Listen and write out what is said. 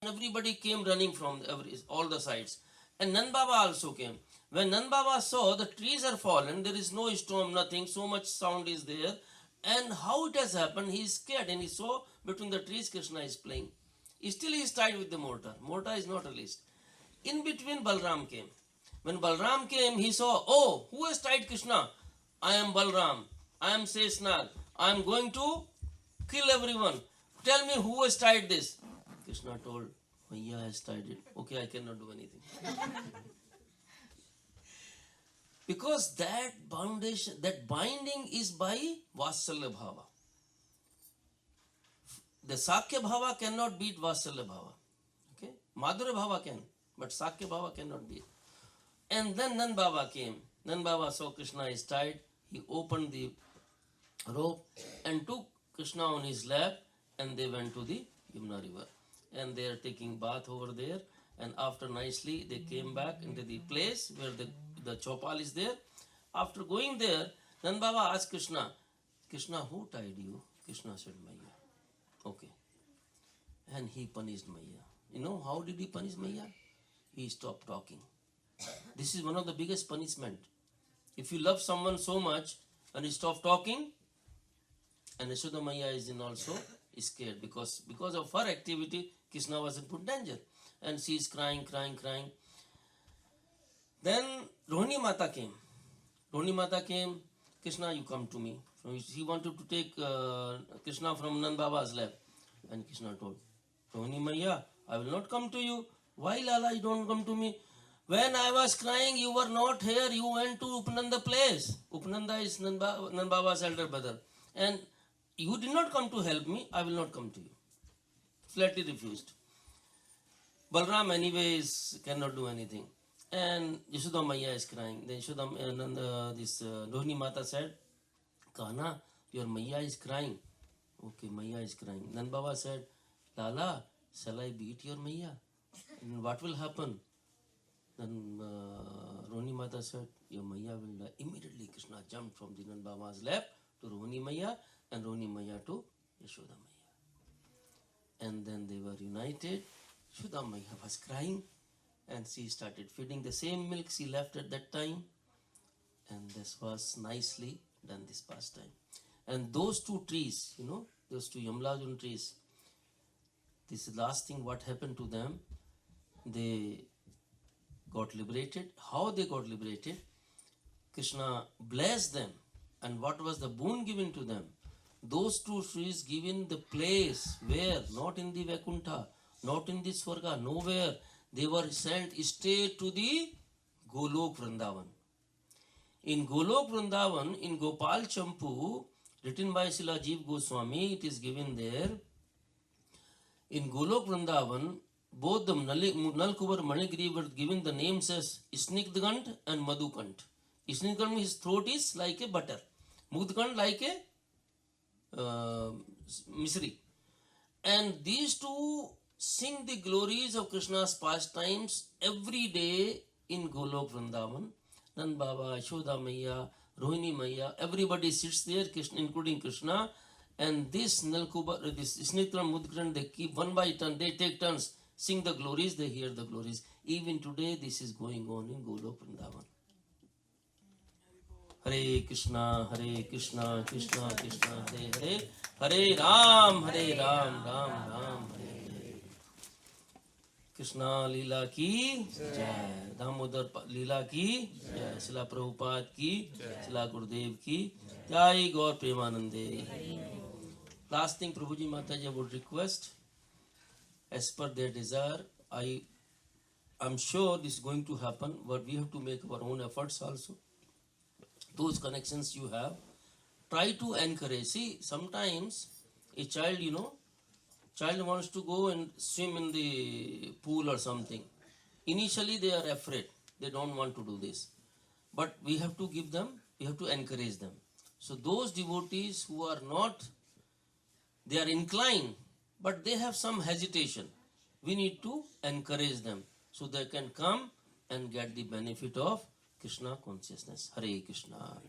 everybody came running from all the sides. And Nand Baba also came. When Nand Baba saw the trees are fallen, there is no storm, nothing, so much sound is there. And how it has happened, he is scared and he saw between the trees Krishna is playing. Still he is tied with the mortar. Mortar is not released. In between Balram came. When Balram came, he saw, oh, who has tied Krishna? I am Balram. I am Sesnag. I am going to kill everyone. Tell me who has tied this. Krishna told, Maya has tied it. Okay, I cannot do anything. Because that foundation, that binding is by Vatsalya Bhava. The Sakya Bhava cannot beat Vatsalya Bhava. Okay? Madhurya Bhava can, but Sakya Bhava cannot beat. And then Nand Baba came. Nand Baba saw Krishna is tied. He opened the rope and took Krishna on his lap, and they went to the Yamuna river. And they are taking bath over there. And after nicely, they came back into the place where the chopal is there. After going there, Nand Baba asked Krishna, Krishna, who tied you? Krishna said, Maya. Okay. And he punished Maya. You know how did he punish Maya? He stopped talking. This is one of the biggest punishment. If you love someone so much and he stops talking, and Yashoda Maya is in also scared because of her activity, Krishna was in put danger. And she is crying. Then Rohini Mata came. Rohini Mata came, Krishna, you come to me. He wanted to take Krishna from Nand Baba's lap. And Krishna told, Rohini Maya, I will not come to you. Why, Lala, you don't come to me? When I was crying, you were not here. You went to Upananda place. Upananda is Nand Baba's elder brother. And you did not come to help me. I will not come to you. Flatly refused. Balram anyways cannot do anything. And Yashoda Maya is crying. Then Rohini Mata said, Kahana, your Maya is crying. Okay, Maya is crying. Nand Baba said, Lala, shall I beat your Maya? And what will happen? Then Rohini Mata said, your Maya will die. Immediately Krishna jumped from the Nand Baba's lap to Rohini Maya and Rohini Maya to Yashoda Maya. And then they were united. Yashoda Maya was crying and she started feeding the same milk she left at that time. And this was nicely done, this pastime. And those two trees, those two Yamlajun trees, this is the last thing what happened to them. They got liberated. How they got liberated? Krishna blessed them. And what was the boon given to them? Those two trees given the place where, not in the Vaikuntha, not in the Swarga, nowhere. They were sent straight to the Golok Vrindavan. In Golok Vrindavan, in Gopal Champu, written by Srila Jeev Goswami, it is given there. In Golok Vrindavan, both the Nalkubar Manigiri were given the names as Snigdgant and Madhukant. Snigdgant, his throat is like a butter. Mudgant like a misri. And these two sing the glories of Krishna's pastimes every day in Golok Vrindavan. Nand Baba, Yashoda Maya, Rohini Maya, everybody sits there, including Krishna. And this Nalkubar, this Snigdgant, Mudgant, they keep one by turn, they take turns. Sing the glories, they hear the glories. Even today, this is going on in Golok Vrindavan. Hare Krishna, Krishna Krishna, Hare Hare, Hare Ram, Ram Ram, Hare Hare. Krishna Leela ki Jai, Damodar Leela ki Jai, Srila Prabhupada ki, Srila Gurudev ki Jai, Gaur Premanande. Last thing Prabhuji Mataji would request, as per their desire, I'm sure this is going to happen, but we have to make our own efforts also. Those connections you have, try to encourage. See, sometimes a child, child wants to go and swim in the pool or something. Initially they are afraid. They don't want to do this. But we have to give them, we have to encourage them. So those devotees who are not, they are inclined, but they have some hesitation. We need to encourage them so they can come and get the benefit of Krishna consciousness. Hare Krishna.